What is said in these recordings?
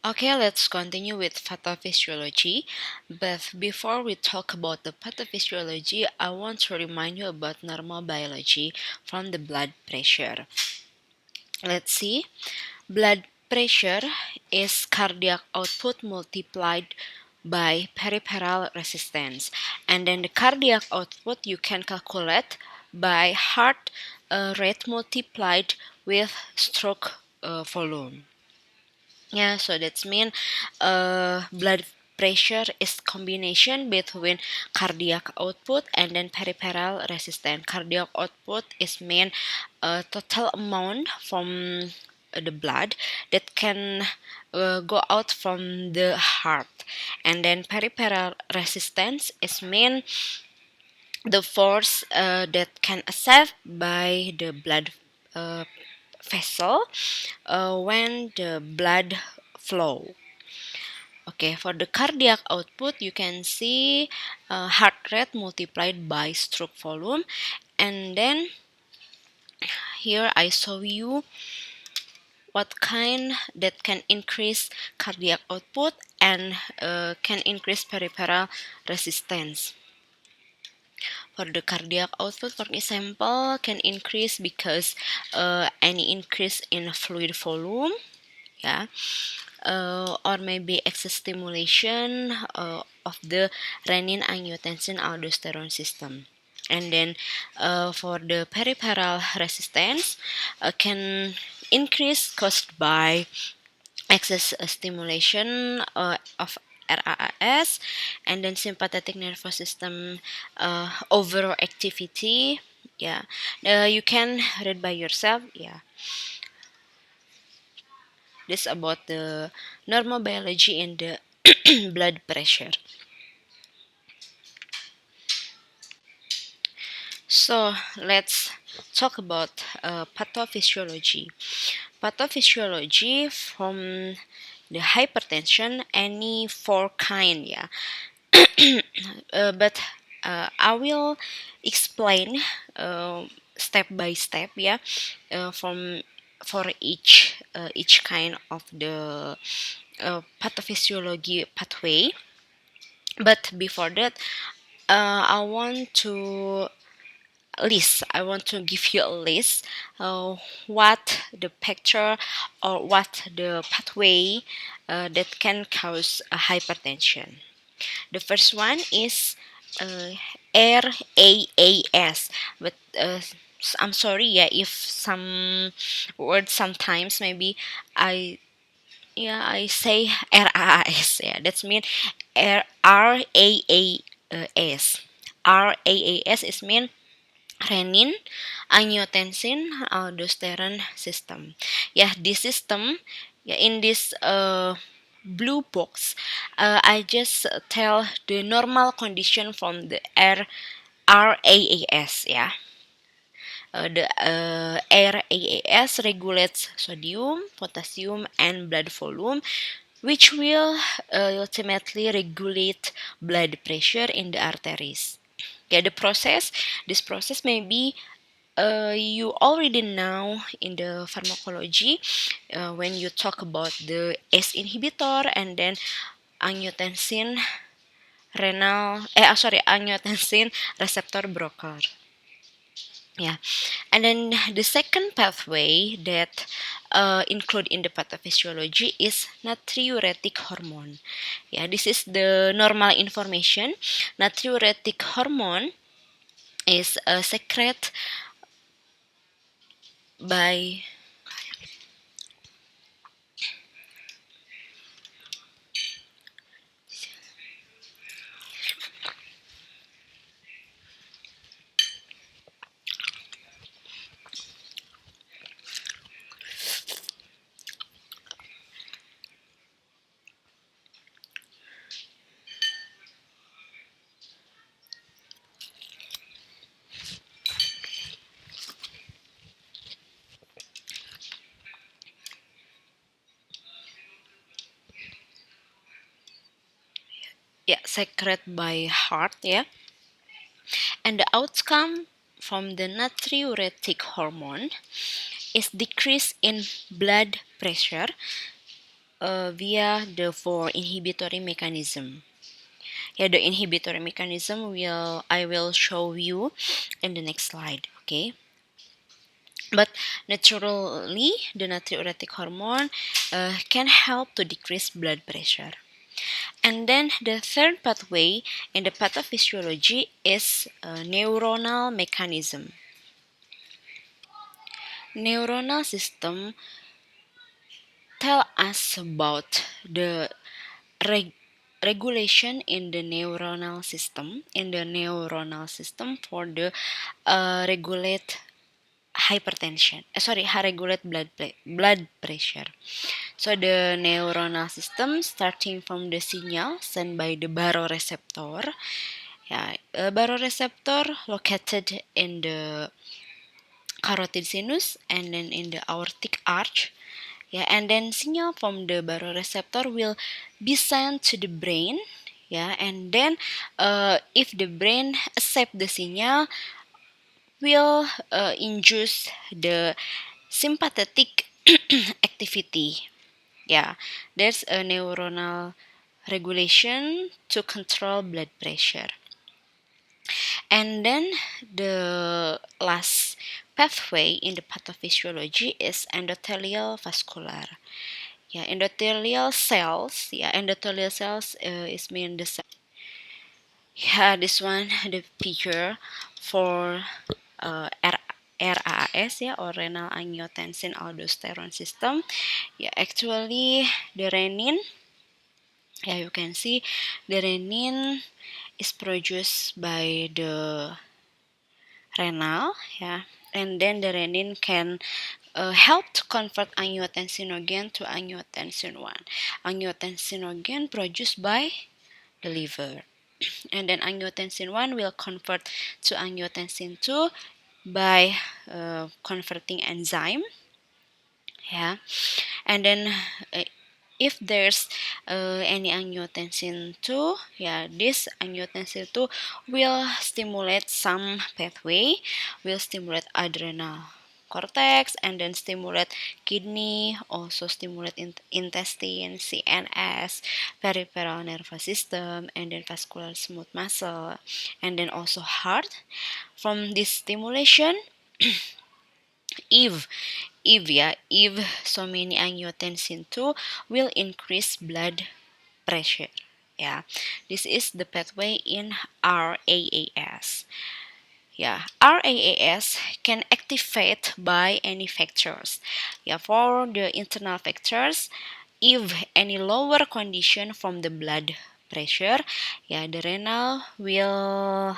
Okay, let's continue with pathophysiology. But before we talk about the pathophysiology, I want to remind you about normal biology from the blood pressure. Let's see. Blood pressure is cardiac output multiplied by peripheral resistance. And then the cardiac output you can calculate by heart rate multiplied with stroke volume. Yeah, so that's mean blood pressure is combination between cardiac output and then peripheral resistance. Cardiac output is mean total amount from the blood that can go out from the heart, and then peripheral resistance is mean the force that can accept by the blood uh, vessel when the blood flow. Okay, for the cardiac output, you can see heart rate multiplied by stroke volume, and then here I show you what kind that can increase cardiac output and can increase peripheral resistance. For the cardiac output, for example, can increase because any increase in fluid volume, yeah, or maybe excess stimulation of the renin angiotensin aldosterone system. And then for the peripheral resistance can increase caused by excess stimulation of RAAS, and then sympathetic nervous system overactivity. Yeah, you can read by yourself. Yeah, this about the normal biology and the blood pressure. So let's talk about pathophysiology. Pathophysiology from the hypertension, any four kind, yeah. But I will explain uh, step by step, yeah, from for each kind of the pathophysiology pathway. But before that, I want to I want to give you a list what the picture or what the pathway that can cause a hypertension. The first one is uh, RAAS, but I'm sorry, yeah, if some words sometimes maybe I I say RAAS, yeah, that's mean RAAS. RAAS is mean renin angiotensin aldosterone system. Yeah, this system, yeah, in this blue box, I just tell the normal condition from the RAAS. Yeah, the RAAS regulates sodium, potassium, and blood volume, which will ultimately regulate blood pressure in the arteries. Yeah, this process may be you already know in the pharmacology when you talk about the ACE inhibitor and then angiotensin angiotensin receptor blocker. Yeah, and then the second pathway that include in the pathophysiology is natriuretic hormone. Yeah, this is the normal information. Natriuretic hormone is secret by. Yeah, secret by heart, yeah, and the outcome from the natriuretic hormone is decrease in blood pressure, via the four inhibitory mechanism. Yeah, the inhibitory mechanism I will show you in the next slide. Okay. But naturally, the natriuretic hormone can help to decrease blood pressure. And then the third pathway in the pathophysiology is neuronal mechanism. Neuronal system tell us about the reg- regulation in the neuronal system for the regulate hypertension. Regulate blood pressure. So the neuronal system starting from the signal sent by the baroreceptor. Yeah, baroreceptor located in the carotid sinus and then in the aortic arch. Yeah, and then signal from the baroreceptor will be sent to the brain. Yeah, and then if the brain accept the signal, will induce the sympathetic activity. Yeah, there's a neuronal regulation to control blood pressure. And then the last pathway in the pathophysiology is endothelial vascular. Yeah, endothelial cells. Yeah, endothelial cells is mean the cell. Yeah, this one the picture for RAAS, yeah, or renal angiotensin aldosterone system. Yeah, actually the renin, yeah, you can see the renin is produced by the renal, yeah, and then the renin can help to convert angiotensinogen to angiotensin 1. Angiotensinogen produced by the liver, and then angiotensin 1 will convert to angiotensin 2 by converting enzyme, yeah, and then uh, if there's any angiotensin 2, yeah, this angiotensin 2 will stimulate some pathway, will stimulate adrenal cortex, and then stimulate kidney, also stimulate intestine, CNS, peripheral nervous system, and then vascular smooth muscle, and then also heart. From this stimulation, if if so many angiotensin 2 will increase blood pressure. Yeah, this is the pathway in RAAS. Yeah, RAAS can activate by any factors. Yeah, for the internal factors, if any lower condition from the blood pressure, yeah, the renal will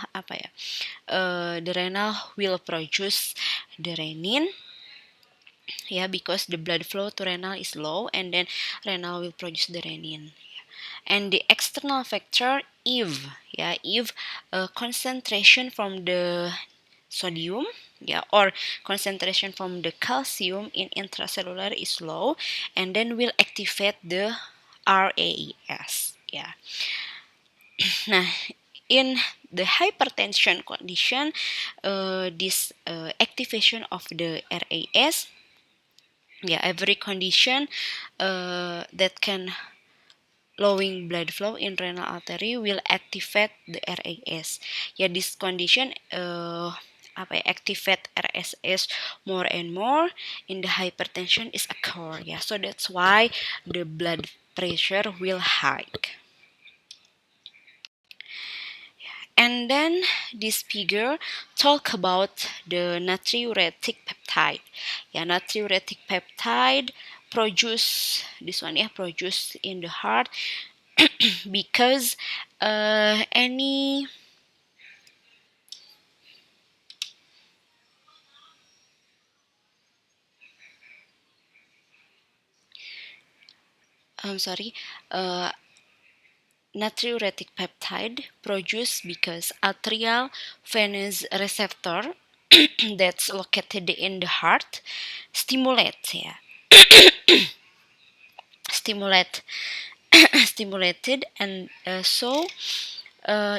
the renal will produce the renin, yeah, because the blood flow to renal is low, and then renal will produce the renin. And the external factor, if concentration from the sodium, yeah, or concentration from the calcium in intracellular is low, and then will activate the RAES, yeah. Nah, in the hypertension condition, this activation of the RAS, yeah, every condition that can lowering blood flow in renal artery will activate the RAS. Yeah, this condition activate RSS more and more in the hypertension is occur. Yeah, so that's why the blood pressure will hike. And then this figure talk about the natriuretic peptide. Yeah, natriuretic peptide produce this one, yeah, produce in the heart because any I'm sorry, uh, natriuretic peptide produced because atrial venous receptor that's located in the heart stimulate, yeah, stimulate stimulated, and so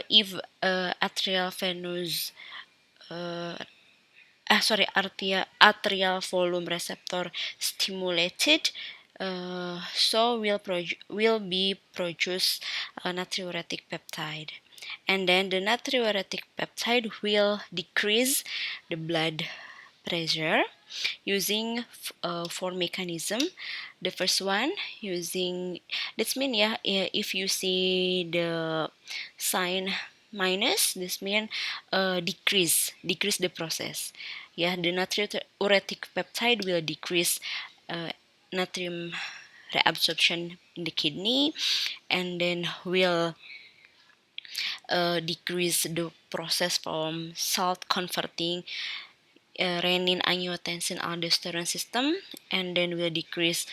if atrial venous atrial volume receptor stimulated, so will be produce a natriuretic peptide, and then the natriuretic peptide will decrease the blood pressure using four mechanism. The first one using, that's mean if you see the sign minus, this mean decrease the process. The natriuretic peptide will decrease natrium reabsorption in the kidney, and then will decrease the process from salt converting renin angiotensin aldosterone system, and then will decrease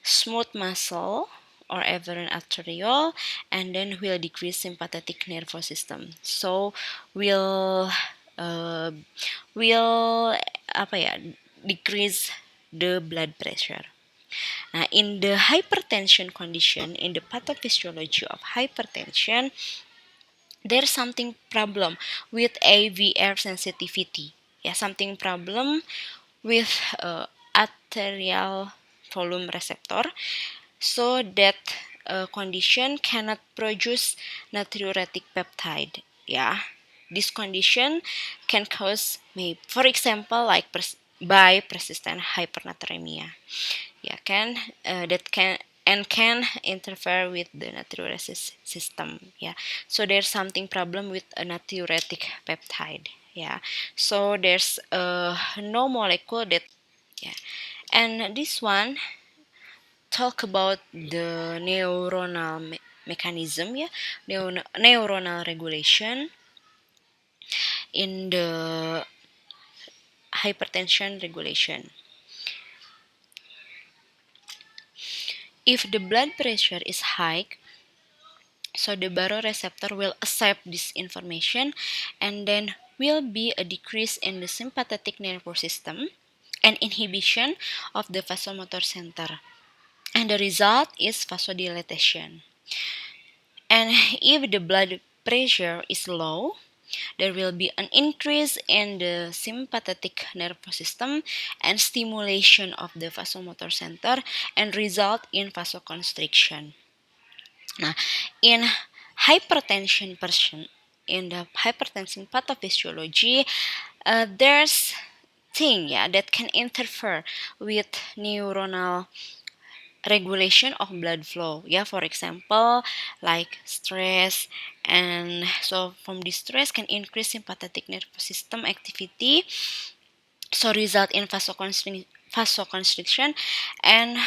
smooth muscle or afferent arteriole, and then will decrease sympathetic nervous system. So will uh, will apa ya, decrease the blood pressure. Nah, in the hypertension condition, in the pathophysiology of hypertension, there's something problem with AVR sensitivity. Something problem with arterial volume receptor, so that condition cannot produce natriuretic peptide. This condition can cause, for example, like by persistent hypernatremia. That can interfere with the natriuresis system. So there's something problem with a natriuretic peptide. So there's no molecule that. And this one talk about the neuronal mechanism, neuronal regulation in the hypertension regulation. If the blood pressure is high, so the baroreceptor will accept this information, and then will be a decrease in the sympathetic nervous system and inhibition of the vasomotor center. And the result is vasodilatation. And if the blood pressure is low, there will be an increase in the sympathetic nervous system and stimulation of the vasomotor center and result in vasoconstriction. Nah, in hypertension person, in the hypertension pathophysiology, there's thing that can interfere with neuronal regulation of blood flow. For example, like stress, and so from this stress can increase sympathetic nervous system activity, so result in vasoconstriction, and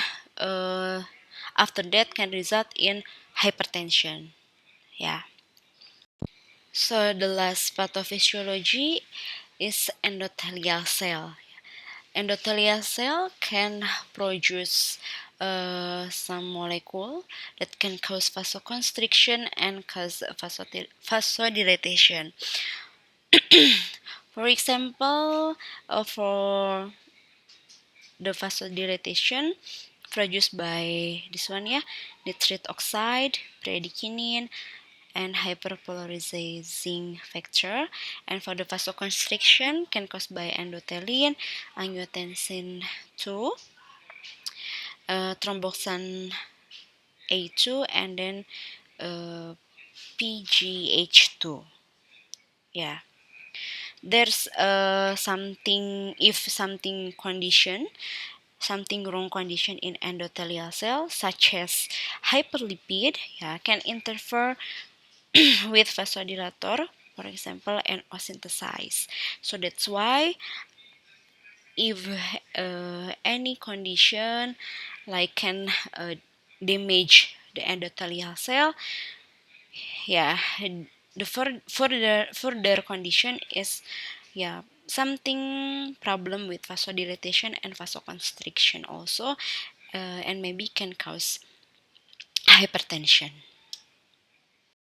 after that can result in hypertension. So the last pathophysiology is endothelial cell. Endothelial cell can produce some molecule that can cause vasoconstriction and cause vasodilatation. For example, for the vasodilatation produced by this one, nitric oxide, bradykinin, and hyperpolarizing factor. And for the vasoconstriction can caused by endothelin, angiotensin 2, thromboxane A2, and then PGH2. There's something wrong condition in endothelial cell, such as hyperlipid, can interfere with vasodilator, for example, and osynthesize. So that's why if any condition like can damage the endothelial cell, the further condition is something problem with vasodilatation and vasoconstriction also, and maybe can cause hypertension.